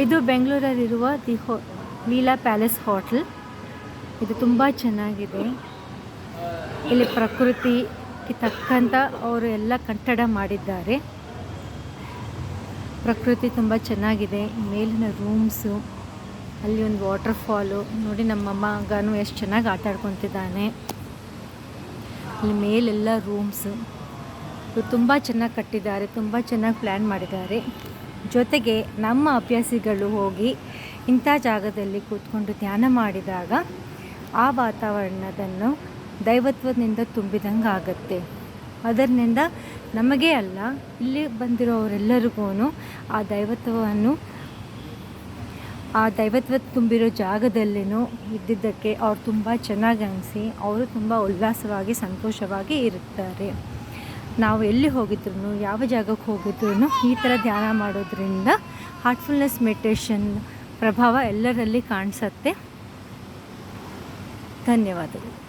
ಇದು ಬೆಂಗಳೂರಲ್ಲಿರುವ Leela palace hotel. ಇದು ತುಂಬ ಚೆನ್ನಾಗಿದೆ. ಇಲ್ಲಿ ಪ್ರಕೃತಿಗೆ ತಕ್ಕಂಥ ಅವರು ಎಲ್ಲ ಕಟ್ಟಡ ಮಾಡಿದ್ದಾರೆ. ಪ್ರಕೃತಿ ತುಂಬ ಚೆನ್ನಾಗಿದೆ. ಮೇಲಿನ ರೂಮ್ಸು, ಅಲ್ಲಿ ಒಂದು ವಾಟರ್ ಫಾಲು ನೋಡಿ. ನಮ್ಮ ಮಗನೂ ಎಷ್ಟು ಚೆನ್ನಾಗಿ ಆಟ ಆಡ್ಕೊತಿದ್ದಾನೆ. ಅಲ್ಲಿ ಮೇಲೆಲ್ಲ ರೂಮ್ಸು ತುಂಬ ಚೆನ್ನಾಗಿ ಕಟ್ಟಿದ್ದಾರೆ, ತುಂಬ ಚೆನ್ನಾಗಿ ಪ್ಲ್ಯಾನ್ ಮಾಡಿದ್ದಾರೆ. ಜೊತೆಗೆ ನಮ್ಮ ಅಭ್ಯಾಸಿಗಳು ಹೋಗಿ ಇಂಥ ಜಾಗದಲ್ಲಿ ಕೂತ್ಕೊಂಡು ಧ್ಯಾನ ಮಾಡಿದಾಗ ಆ ವಾತಾವರಣವನ್ನು ದೈವತ್ವದಿಂದ ತುಂಬಿದಂಗೆ ಆಗುತ್ತೆ. ಅದರಿಂದ ನಮಗೇ ಅಲ್ಲ, ಇಲ್ಲಿ ಬಂದಿರೋರೆಲ್ಲರಿಗೂ ಆ ದೈವತ್ವ ತುಂಬಿರೋ ಜಾಗದಲ್ಲಿನೂ ಇದ್ದಿದ್ದಕ್ಕೆ ಅವ್ರು ತುಂಬ ಚೆನ್ನಾಗಿ ಅನಿಸಿ ಅವರು ತುಂಬ ಉಲ್ಲಾಸವಾಗಿ ಸಂತೋಷವಾಗಿ ಇರುತ್ತಾರೆ. ನಾವು ಎಲ್ಲಿ ಹೋಗಿದ್ರು, ಯಾವ ಜಾಗಕ್ಕೆ ಹೋಗಿದ್ರು ಈ ಥರ ಧ್ಯಾನ ಮಾಡೋದ್ರಿಂದ ಹಾರ್ಟ್ಫುಲ್ನೆಸ್ ಮೆಡಿಟೇಷನ್ ಪ್ರಭಾವ ಎಲ್ಲರಲ್ಲಿ ಕಾಣಿಸುತ್ತೆ. ಧನ್ಯವಾದಗಳು.